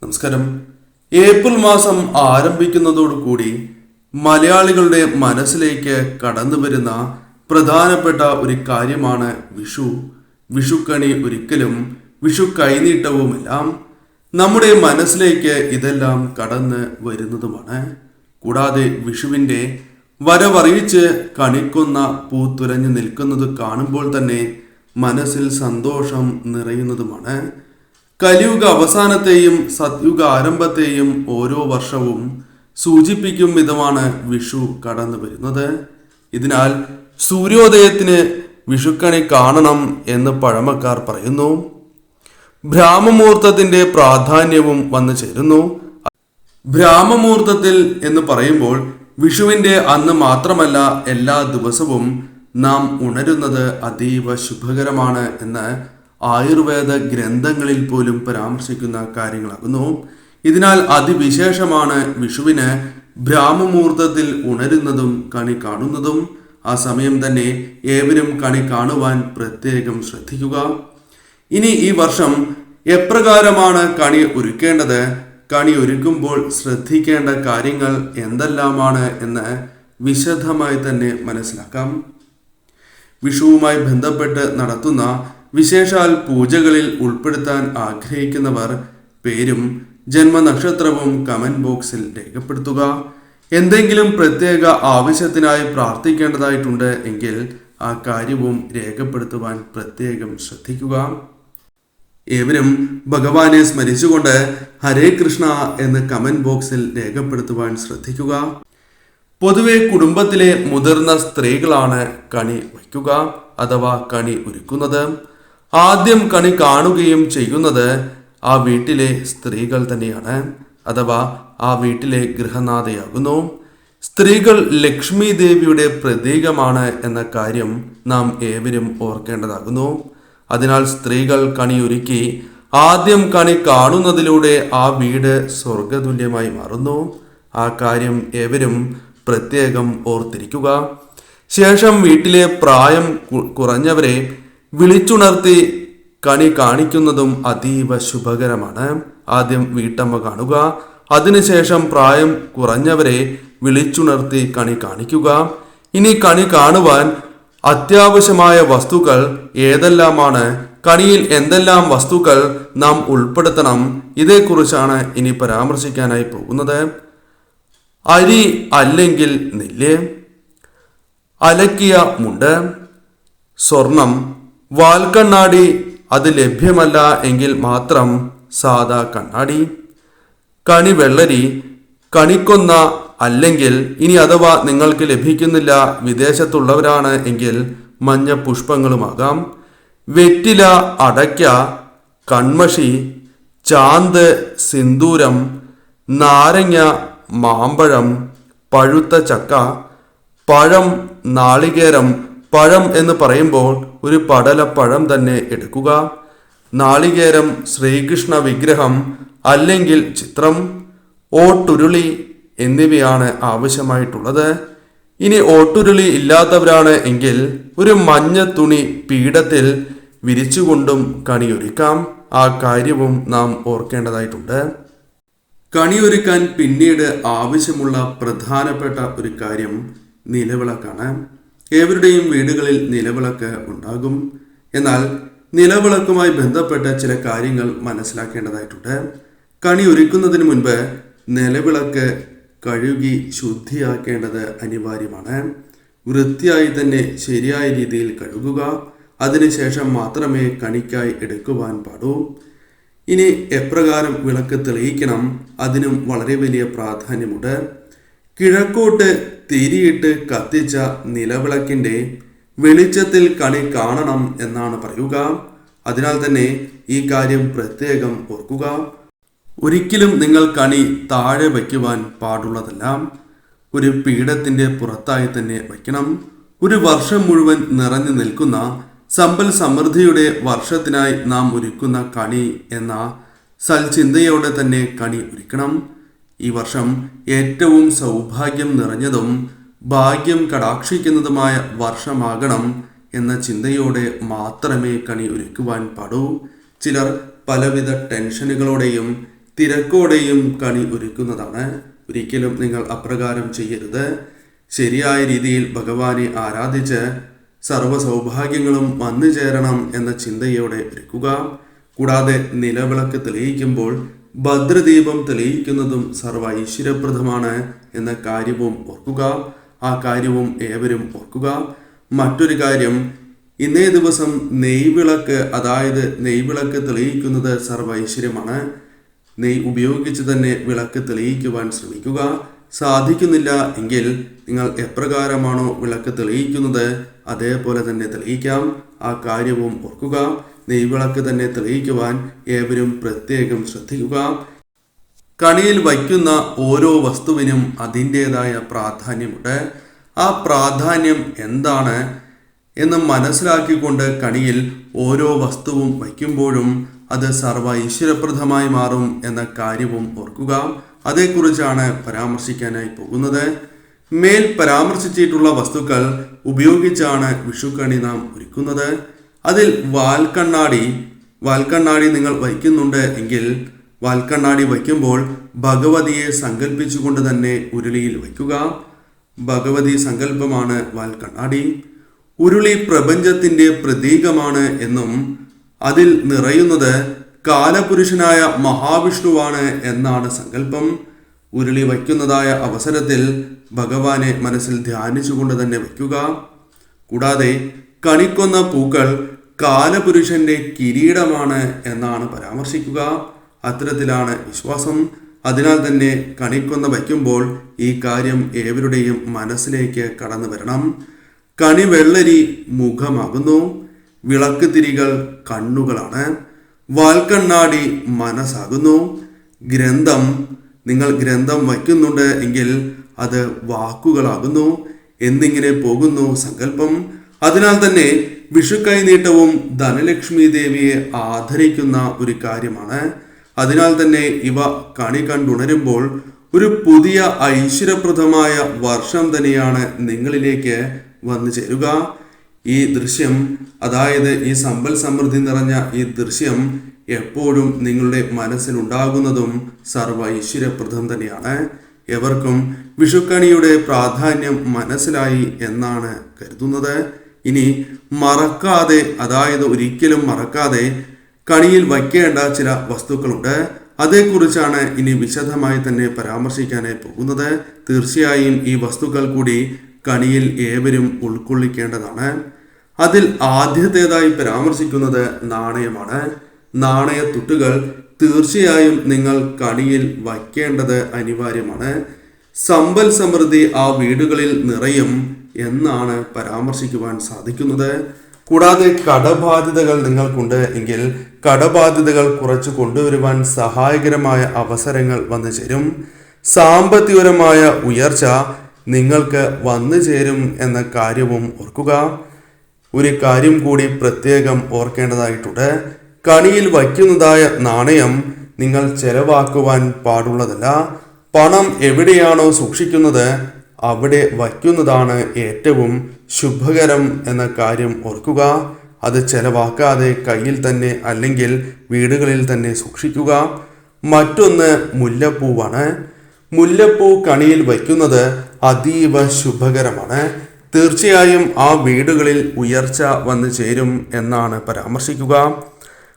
നമസ്കാരം. ഏപ്രിൽ മാസം ആരംഭിക്കുന്നതോടുകൂടി മലയാളികളുടെ മനസ്സിലേക്ക് കടന്നു വരുന്ന പ്രധാനപ്പെട്ട ഒരു കാര്യമാണ് വിഷു. വിഷുക്കണി ഒരിക്കലും വിഷു കൈനീട്ടവുമെല്ലാം നമ്മുടെ മനസ്സിലേക്ക് ഇതെല്ലാം കടന്ന് വരുന്നതുമാണ്. കൂടാതെ വിഷുവിൻ്റെ വരവറിയിച്ച് കണിക്കൊന്ന പൂത്തുലഞ്ഞു നിൽക്കുന്നത് കാണുമ്പോൾ തന്നെ മനസ്സിൽ സന്തോഷം നിറയുന്നതുമാണ്. കലിയുഗ അവസാനത്തെയും സത്യുഗ ആരംഭത്തെയും ഓരോ വർഷവും സൂചിപ്പിക്കും വിധമാണ് വിഷു കടന്നു വരുന്നത്. ഇതിനാൽ സൂര്യോദയത്തിന് വിഷുക്കണി കാണണം എന്ന് പഴമക്കാർ പറയുന്നു. ബ്രാഹ്മമുഹൂർത്തത്തിന്റെ പ്രാധാന്യവും വന്നു ചേരുന്നു. ബ്രാഹ്മമുഹൂർത്തത്തിൽ എന്ന് പറയുമ്പോൾ വിഷുവിന്റെ അന്ന് മാത്രമല്ല എല്ലാ ദിവസവും നാം ഉണരുന്നത് അതീവ ശുഭകരമാണ് എന്ന് ആയുർവേദ ഗ്രന്ഥങ്ങളിൽ പോലും പരാമർശിക്കുന്ന കാര്യങ്ങളാകുന്നു. ഇതിനാൽ അതിവിശേഷമാണ് വിഷുവിന് ബ്രാഹ്മമുഹൂർത്തത്തിൽ ഉണരുന്നതും കണി കാണുന്നതും. ആ സമയം തന്നെ ഏവരും കണി കാണുവാൻ പ്രത്യേകം ശ്രദ്ധിക്കുക. ഇനി ഈ വർഷം എപ്രകാരമാണ് കണി ഒരുക്കേണ്ടത്, കണി ഒരുക്കുമ്പോൾ ശ്രദ്ധിക്കേണ്ട കാര്യങ്ങൾ എന്തെല്ലാമാണ് എന്ന് വിശദമായി തന്നെ മനസ്സിലാക്കാം. വിഷുവുമായി ബന്ധപ്പെട്ട് നടത്തുന്ന വിശേഷാൽ പൂജകളിൽ ഉൾപ്പെടുത്താൻ ആഗ്രഹിക്കുന്നവർ പേരും ജന്മനക്ഷത്രവും കമന്റ് ബോക്സിൽ രേഖപ്പെടുത്തുക. എന്തെങ്കിലും പ്രത്യേക ആവശ്യത്തിനായി പ്രാർത്ഥിക്കേണ്ടതായിട്ടുണ്ട് എങ്കിൽ ആ കാര്യവും രേഖപ്പെടുത്തുവാൻ പ്രത്യേകം ശ്രദ്ധിക്കുക. ഏവരും ഭഗവാനെ സ്മരിച്ചുകൊണ്ട് ഹരേ കൃഷ്ണ എന്ന് കമന്റ് ബോക്സിൽ രേഖപ്പെടുത്തുവാൻ ശ്രദ്ധിക്കുക. പൊതുവെ കുടുംബത്തിലെ മുതിർന്ന സ്ത്രീകളാണ് കണി വയ്ക്കുക അഥവാ കണി ഒരുക്കുന്നത്. ആദ്യം കണി കാണുകയും ചെയ്യുന്നത് ആ വീട്ടിലെ സ്ത്രീകൾ തന്നെയാണ്, അഥവാ ആ വീട്ടിലെ ഗൃഹനാഥയാകുന്നു. സ്ത്രീകൾ ലക്ഷ്മി ദേവിയുടെ പ്രതീകമാണ് എന്ന കാര്യം നാം ഏവരും ഓർക്കേണ്ടതാകുന്നു. അതിനാൽ സ്ത്രീകൾ കണിയൊരുക്കി ആദ്യം കണി കാണുന്നതിലൂടെ ആ വീട് സ്വർഗതുല്യമായി മാറുന്നു. ആ കാര്യം ഏവരും പ്രത്യേകം ഓർത്തിരിക്കുക. ശേഷം വീട്ടിലെ പ്രായം കുറഞ്ഞവരെ വിളിച്ചുണർത്തി കണി കാണിക്കുന്നതും അതീവ ശുഭകരമാണ്. ആദ്യം വീട്ടമ്മ കാണുക, അതിനുശേഷം പ്രായം കുറഞ്ഞവരെ വിളിച്ചുണർത്തി കണി കാണിക്കുക. ഇനി കണി കാണുവാൻ അത്യാവശ്യമായ വസ്തുക്കൾ ഏതെല്ലാമാണ്, കണിയിൽ എന്തെല്ലാം വസ്തുക്കൾ നാം ഉൾപ്പെടുത്തണം, ഇതേക്കുറിച്ചാണ് ഇനി പരാമർശിക്കാനായി പോകുന്നത്. അരി അല്ലെങ്കിൽ നെല്ല്, അലക്കിയ മുണ്ട്, സ്വർണം, വാൽക്കണ്ണാടി, അത് ലഭ്യമല്ല എങ്കിൽ മാത്രം സാദാ കണ്ണാടി, കണി വെള്ളരി, കണിക്കൊന്ന അല്ലെങ്കിൽ ഇനി അഥവാ നിങ്ങൾക്ക് ലഭിക്കുന്നില്ല, വിദേശത്തുള്ളവരാണ് എങ്കിൽ മഞ്ഞ പുഷ്പങ്ങളുമാകാം, വെറ്റില, അടയ്ക്ക, കൺമഷി, ചാന്ത്, സിന്ദൂരം, നാരങ്ങ, മാമ്പഴം, പഴുത്ത ചക്ക, പഴം, നാളികേരം. പഴം എന്ന് പറയുമ്പോൾ ഒരു പടലപ്പഴം തന്നെ എടുക്കുക. നാളികേരം, ശ്രീകൃഷ്ണ വിഗ്രഹം അല്ലെങ്കിൽ ചിത്രം, ഓട്ടുരുളി എന്നിവയാണ് ആവശ്യമായിട്ടുള്ളത്. ഇനി ഓട്ടുരുളി ഇല്ലാത്തവരാണ് എങ്കിൽ ഒരു മഞ്ഞ തുണി പീഠത്തിൽ വിരിച്ചുകൊണ്ടും കണിയൊരുക്കാം. ആ കാര്യവും നാം ഓർക്കേണ്ടതായിട്ടുണ്ട്. കണിയൊരുക്കാൻ പിന്നീട് ആവശ്യമുള്ള പ്രധാനപ്പെട്ട ഒരു കാര്യം നിലവിളക്കാണ്. ഏവരുടെയും വീടുകളിൽ നിലവിളക്ക് ഉണ്ടാകും. എന്നാൽ നിലവിളക്കുമായി ബന്ധപ്പെട്ട ചില കാര്യങ്ങൾ മനസ്സിലാക്കേണ്ടതായിട്ടുണ്ട്. കണി ഒരുക്കുന്നതിന് മുൻപ് നിലവിളക്ക് കഴുകി ശുദ്ധിയാക്കേണ്ടത് അനിവാര്യമാണ്. വൃത്തിയായി തന്നെ ശരിയായ രീതിയിൽ കഴുകുക. അതിനുശേഷം മാത്രമേ കണിക്കായി എടുക്കുവാൻ പാടൂ. ഇനി എപ്രകാരം വിളക്ക് തെളിയിക്കണം, അതിനും വളരെ വലിയ പ്രാധാന്യമുണ്ട്. കിഴക്കോട്ട് തിരിയിട്ട് കത്തിച്ച നിലവിളക്കിൻ്റെ വെളിച്ചത്തിൽ കണി കാണണം എന്നാണ് പറയുക. അതിനാൽ തന്നെ ഈ കാര്യം പ്രത്യേകം ഓർക്കുക. ഒരിക്കലും നിങ്ങൾ കണി താഴെ വയ്ക്കുവാൻ പാടുള്ളതല്ല. ഒരു പീഠത്തിൻ്റെ പുറത്തായി തന്നെ വയ്ക്കണം. ഒരു വർഷം മുഴുവൻ നിറഞ്ഞു നിൽക്കുന്ന സമ്പൽ സമൃദ്ധിയുടെ വർഷത്തിനായി നാം ഒരുക്കുന്ന കണി എന്ന സൽചിന്തയോടെ തന്നെ കണി ഒരുക്കണം. ഈ വർഷം ഏറ്റവും സൗഭാഗ്യം നിറഞ്ഞതും ഭാഗ്യം കടാക്ഷിക്കുന്നതുമായ വർഷമാകണം എന്ന ചിന്തയോടെ മാത്രമേ കണി ഒരുക്കുവാൻ പാടൂ. ചിലർ പലവിധ ടെൻഷനുകളോടെയും തിരക്കോടെയും കണി ഒരുക്കുന്നതാണ്. ഒരിക്കലും നിങ്ങൾ അപ്രകാരം ചെയ്യരുത്. ശരിയായ രീതിയിൽ ഭഗവാനെ ആരാധിച്ച് സർവ്വ സൗഭാഗ്യങ്ങളും വന്നു ചേരണം എന്ന ചിന്തയോടെ ഒരുക്കുക. കൂടാതെ നിലവിളക്ക് തെളിയിക്കുമ്പോൾ ഭദ്രദീപം തെളിയിക്കുന്നതും സർവ്വ ഐശ്വര്യപ്രദമാണ് എന്ന കാര്യവും ഓർക്കുക. ആ കാര്യവും ഏവരും ഓർക്കുക. മറ്റൊരു കാര്യം, ഇന്നേ ദിവസം നെയ്വിളക്ക്, അതായത് നെയ്വിളക്ക് തെളിയിക്കുന്നത് സർവ്വ ഐശ്വര്യമാണ്. നെയ്യ് ഉപയോഗിച്ച് തന്നെ വിളക്ക് തെളിയിക്കുവാൻ ശ്രമിക്കുക. സാധിക്കുന്നില്ല എങ്കിൽ നിങ്ങൾ എപ്രകാരമാണോ വിളക്ക് തെളിയിക്കുന്നത് അതേപോലെ തന്നെ തെളിയിക്കാം. ആ കാര്യവും ഓർക്കുക. നെയ്വിളക്ക് തന്നെ തെളിയിക്കുവാൻ ഏവരും പ്രത്യേകം ശ്രദ്ധിക്കുക. കണിയിൽ വയ്ക്കുന്ന ഓരോ വസ്തുവിനും അതിൻ്റെതായ പ്രാധാന്യമുണ്ട്. ആ പ്രാധാന്യം എന്താണ് എന്ന് മനസ്സിലാക്കിക്കൊണ്ട് കണിയിൽ ഓരോ വസ്തുവും വയ്ക്കുമ്പോഴും അത് സർവ്വ ഐശ്വര്യപ്രദമായി മാറും എന്ന കാര്യവും ഓർക്കുക. അതേക്കുറിച്ചാണ് പരാമർശിക്കാനായി പോകുന്നത്. മേൽ പരാമർശിച്ചിട്ടുള്ള വസ്തുക്കൾ ഉപയോഗിച്ചാണ് വിഷുക്കണി നാം ഒരുക്കുന്നത്. അതിൽ വാൽക്കണ്ണാടി നിങ്ങൾ വയ്ക്കുന്നുണ്ട് എങ്കിൽ വാൽക്കണ്ണാടി വയ്ക്കുമ്പോൾ ഭഗവതിയെ സങ്കല്പിച്ചുകൊണ്ട് തന്നെ ഉരുളിയിൽ വയ്ക്കുക. ഭഗവതി സങ്കല്പമാണ് വാൽക്കണ്ണാടി. ഉരുളി പ്രപഞ്ചത്തിന്റെ പ്രതീകമാണ് എന്നും അതിൽ നിറയുന്നത് കാലപുരുഷനായ മഹാവിഷ്ണുവാണ് എന്നാണ് സങ്കല്പം. ഉരുളി വയ്ക്കുന്നതായ അവസരത്തിൽ ഭഗവാനെ മനസ്സിൽ ധ്യാനിച്ചുകൊണ്ട് തന്നെ വയ്ക്കുക. കൂടാതെ കണിക്കൊന്ന പൂക്കൾ കാലപുരുഷന്റെ കിരീടമാണ് എന്നാണ് പരാമർശിക്കുക. അത്തരത്തിലാണ് വിശ്വാസം. അതിനാൽ തന്നെ കണിക്കൊന്ന വയ്ക്കുമ്പോൾ ഈ കാര്യം ഏവരുടെയും മനസ്സിലേക്ക് കടന്നു വരണം. കണി വെള്ളരി മുഖമാകുന്നു. വിളക്ക് തിരികൾ കണ്ണുകളാണ്. വാൽക്കണ്ണാടി മനസ്സാകുന്നു. നിങ്ങൾ ഗ്രന്ഥം വയ്ക്കുന്നുണ്ട് എങ്കിൽ അത് വാക്കുകളാകുന്നു. എന്നിങ്ങനെ പോകുന്നു സങ്കല്പം. അതിനാൽ തന്നെ വിഷു കൈനീട്ടവും ധനലക്ഷ്മി ദേവിയെ ആദരിക്കുന്ന ഒരു കാര്യമാണ്. അതിനാൽ തന്നെ ഇവ കണി കണ്ടുണരുമ്പോൾ ഒരു പുതിയ ഐശ്വര്യപ്രദമായ വർഷം തന്നെയാണ് നിങ്ങളിലേക്ക് വന്നു ചേരുക. ഈ ദൃശ്യം, അതായത് ഈ സമ്പൽ സമൃദ്ധി നിറഞ്ഞ ഈ ദൃശ്യം എപ്പോഴും നിങ്ങളുടെ മനസ്സിലുണ്ടാകുന്നതും സർവ്വ ഐശ്വര്യപ്രദം തന്നെയാണ്. എവർക്കും വിഷുക്കണിയുടെ പ്രാധാന്യം മനസ്സിലായി എന്നാണ് കരുതുന്നത്. ഇനി മറക്കാതെ, അതായത് ഒരിക്കലും മറക്കാതെ കണിയിൽ വയ്ക്കേണ്ട ചില വസ്തുക്കളുണ്ട്. അതേക്കുറിച്ചാണ് ഇനി വിശദമായി തന്നെ പരാമർശിക്കാനായി പോകുന്നത്. തീർച്ചയായും ഈ വസ്തുക്കൾ കൂടി കണിയിൽ ഏവരും ഉൾക്കൊള്ളിക്കേണ്ടതാണ്. അതിൽ ആദ്യത്തേതായി പരാമർശിക്കുന്നത് നാണയമാണ്. നാണയത്തുട്ടുകൾ തീർച്ചയായും നിങ്ങൾ കണിയിൽ വയ്ക്കേണ്ടത് അനിവാര്യമാണ്. സമ്പൽ സമൃദ്ധി ആ വീടുകളിൽ നിറയും എന്നാണ് പരാമർശിക്കുവാൻ സാധിക്കുന്നത്. കൂടാതെ കടബാധ്യതകൾ നിങ്ങൾക്കുണ്ട് എങ്കിൽ കടബാധ്യതകൾ കുറച്ച് കൊണ്ടുവരുവാൻ സഹായകരമായ അവസരങ്ങൾ വന്നു ചേരും. സാമ്പത്തികപരമായ ഉയർച്ച നിങ്ങൾക്ക് വന്നു ചേരും എന്ന കാര്യവും ഓർക്കുക. ഒരു കാര്യം കൂടി പ്രത്യേകം ഓർക്കേണ്ടതായിട്ടുണ്ട്. കണിയിൽ വയ്ക്കുന്നതായ നാണയം നിങ്ങൾ ചെലവാക്കുവാൻ പാടുള്ളതല്ല. പണം എവിടെയാണോ സൂക്ഷിക്കുന്നത് അവിടെ വയ്ക്കുന്നതാണ് ഏറ്റവും ശുഭകരം എന്ന കാര്യം ഓർക്കുക. അത് ചെലവാക്കാതെ കയ്യിൽ തന്നെ അല്ലെങ്കിൽ വീടുകളിൽ തന്നെ സൂക്ഷിക്കുക. മറ്റൊന്ന് മുല്ലപ്പൂവാണ്. മുല്ലപ്പൂ കണിയിൽ വയ്ക്കുന്നത് അതീവ ശുഭകരമാണ്. തീർച്ചയായും ആ വീടുകളിൽ ഉയർച്ച വന്നു ചേരും എന്നാണ് പരാമർശിക്കുക.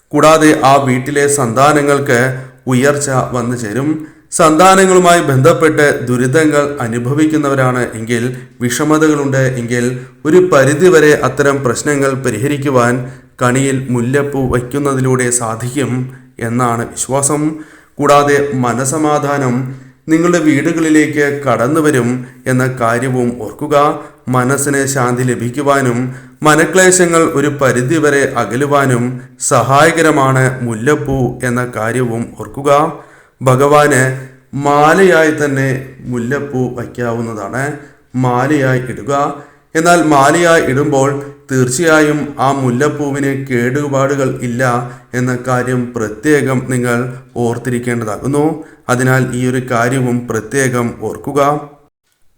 കൂടാതെ ആ വീട്ടിലെ സന്താനങ്ങൾക്ക് ഉയർച്ച വന്നു ചേരും. സന്താനങ്ങളുമായി ബന്ധപ്പെട്ട് ദുരിതങ്ങൾ അനുഭവിക്കുന്നവരാണ് എങ്കിൽ, വിഷമതകളുണ്ട് എങ്കിൽ ഒരു പരിധിവരെ അത്തരം പ്രശ്നങ്ങൾ പരിഹരിക്കുവാൻ കണിയിൽ മുല്ലപ്പൂ വയ്ക്കുന്നതിലൂടെ സാധിക്കും എന്നാണ് വിശ്വാസം. കൂടാതെ മനസമാധാനം നിങ്ങളുടെ വീടുകളിലേക്ക് കടന്നു വരും എന്ന കാര്യവും ഓർക്കുക. മനസ്സിന് ശാന്തി ലഭിക്കുവാനും മനക്ലേശങ്ങൾ ഒരു പരിധിവരെ അകലുവാനും സഹായകരമാണ് മുല്ലപ്പൂ എന്ന കാര്യവും ഓർക്കുക. ഭഗവാന് മാലയായി തന്നെ മുല്ലപ്പൂ വയ്ക്കാവുന്നതാണ്. മാലയായി ഇടുക. എന്നാൽ മാലയായി ഇടുമ്പോൾ തീർച്ചയായും ആ മുല്ലപ്പൂവിന് കേടുപാടുകൾ ഇല്ല എന്ന കാര്യം പ്രത്യേകം നിങ്ങൾ ഓർത്തിരിക്കേണ്ടതാകുന്നു. അതിനാൽ ഈ ഒരു കാര്യവും പ്രത്യേകം ഓർക്കുക.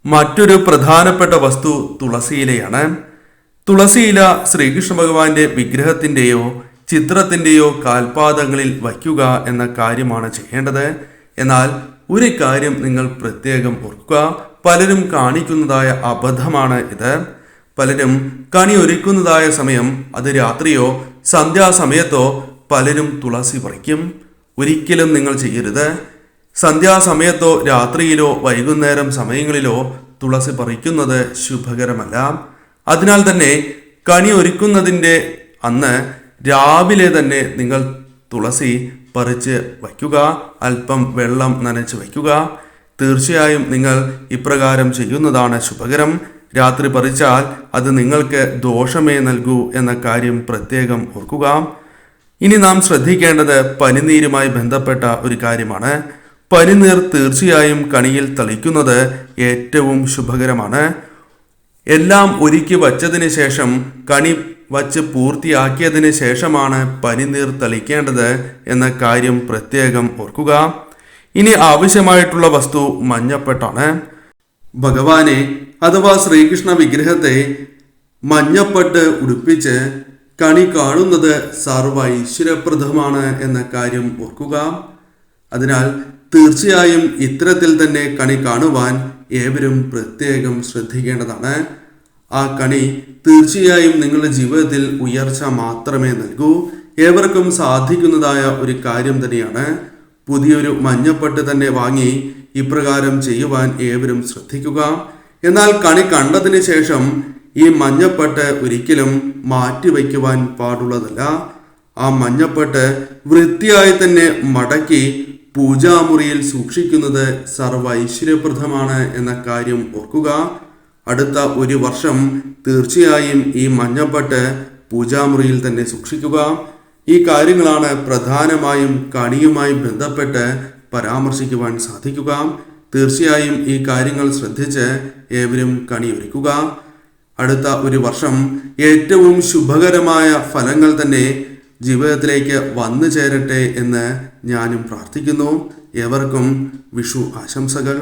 മറ്റൊരു പ്രധാനപ്പെട്ട വസ്തു തുളസിയിലയാണ്. തുളസിയില ശ്രീകൃഷ്ണ ഭഗവാന്റെ വിഗ്രഹത്തിൻ്റെയോ ചിത്രത്തിൻ്റെയോ കാൽപാദങ്ങളിൽ വയ്ക്കുക എന്ന കാര്യമാണ് ചെയ്യേണ്ടത്. എന്നാൽ ഒരു കാര്യം നിങ്ങൾ പ്രത്യേകം ഓർക്കുക, പലരും കാണിക്കുന്നതായ അബദ്ധമാണ് ഇത്. പലരും കണി ഒരുക്കുന്നതായ സമയം, അത് രാത്രിയോ സന്ധ്യാസമയത്തോ പലരും തുളസി പറിക്കും. ഒരിക്കലും നിങ്ങൾ ചെയ്യരുത്. സന്ധ്യാസമയത്തോ രാത്രിയിലോ വൈകുന്നേരം സമയങ്ങളിലോ തുളസി പറിക്കുന്നത് ശുഭകരമല്ല. അതിനാൽ തന്നെ കണി ഒരുക്കുന്നതിൻ്റെ അന്ന് രാവിലെ തന്നെ നിങ്ങൾ തുളസി പറിച്ച് വയ്ക്കുക, അല്പം വെള്ളം നനച്ച് വയ്ക്കുക. തീർച്ചയായും നിങ്ങൾ ഇപ്രകാരം ചെയ്യുന്നതാണ് ശുഭകരം. രാത്രി പറിച്ചാൽ അത് നിങ്ങൾക്ക് ദോഷമേ നൽകൂ എന്ന കാര്യം പ്രത്യേകം ഓർക്കുക. ഇനി നാം ശ്രദ്ധിക്കേണ്ടത് പനിനീരുമായി ബന്ധപ്പെട്ട ഒരു കാര്യമാണ്. പനിനീർ തീർച്ചയായും കണിയിൽ തളിക്കുന്നത് ഏറ്റവും ശുഭകരമാണ്. എല്ലാം ഒരുക്കി വച്ചതിന് ശേഷം, കണി വച്ച് പൂർത്തിയാക്കിയതിന് ശേഷമാണ് പനിനീർ തളിക്കേണ്ടത് എന്ന കാര്യം പ്രത്യേകം ഓർക്കുക. ഇനി ആവശ്യമായിട്ടുള്ള വസ്തു മഞ്ഞപ്പെട്ടാണ്. ഭഗവാനെ അഥവാ ശ്രീകൃഷ്ണ വിഗ്രഹത്തെ മഞ്ഞപ്പട്ട് ഉടുപ്പിച്ച് കണി കാണുന്നത് സർവ ഐശ്വര്യപ്രദമാണ് എന്ന കാര്യം ഓർക്കുക. അതിനാൽ തീർച്ചയായും ഇത്തരത്തിൽ തന്നെ കണി കാണുവാൻ ഏവരും പ്രത്യേകം ശ്രദ്ധിക്കേണ്ടതാണ്. ആ കണി തീർച്ചയായും നിങ്ങളുടെ ജീവിതത്തിൽ ഉയർച്ച മാത്രമേ നൽകൂ. ഏവർക്കും സാധിക്കുന്നതായ ഒരു കാര്യം തന്നെയാണ്. പുതിയൊരു മഞ്ഞപ്പട്ട് തന്നെ വാങ്ങി ഇപ്രകാരം ചെയ്യുവാൻ ഏവരും ശ്രദ്ധിക്കുക. എന്നാൽ കണി കണ്ടതിന് ശേഷം ഈ മഞ്ഞപ്പട്ട് ഒരിക്കലും മാറ്റിവെക്കുവാൻ പാടുള്ളതല്ല. ആ മഞ്ഞപ്പട്ട് വൃത്തിയായി തന്നെ മടക്കി പൂജാമുറിയിൽ സൂക്ഷിക്കുന്നത് സർവ ഐശ്വര്യപ്രദമാണ് എന്ന കാര്യം ഓർക്കുക. അടുത്ത ഒരു വർഷം തീർച്ചയായും ഈ മഞ്ഞപ്പട്ട് പൂജാമുറിയിൽ തന്നെ സൂക്ഷിക്കുക. ഈ കാര്യങ്ങളാണ് പ്രധാനമായും കണിയുമായി ബന്ധപ്പെട്ട് പരാമർശിക്കുവാൻ സാധിക്കുക. തീർച്ചയായും ഈ കാര്യങ്ങൾ ശ്രദ്ധിച്ച് ഏവരും കണി ഒരുക്കുക. അടുത്ത ഒരു വർഷം ഏറ്റവും ശുഭകരമായ ഫലങ്ങൾ തന്നെ ജീവിതത്തിലേക്ക് വന്നു ചേരട്ടെ എന്ന് ഞാനും പ്രാർത്ഥിക്കുന്നു. ഏവർക്കും വിഷു ആശംസകൾ.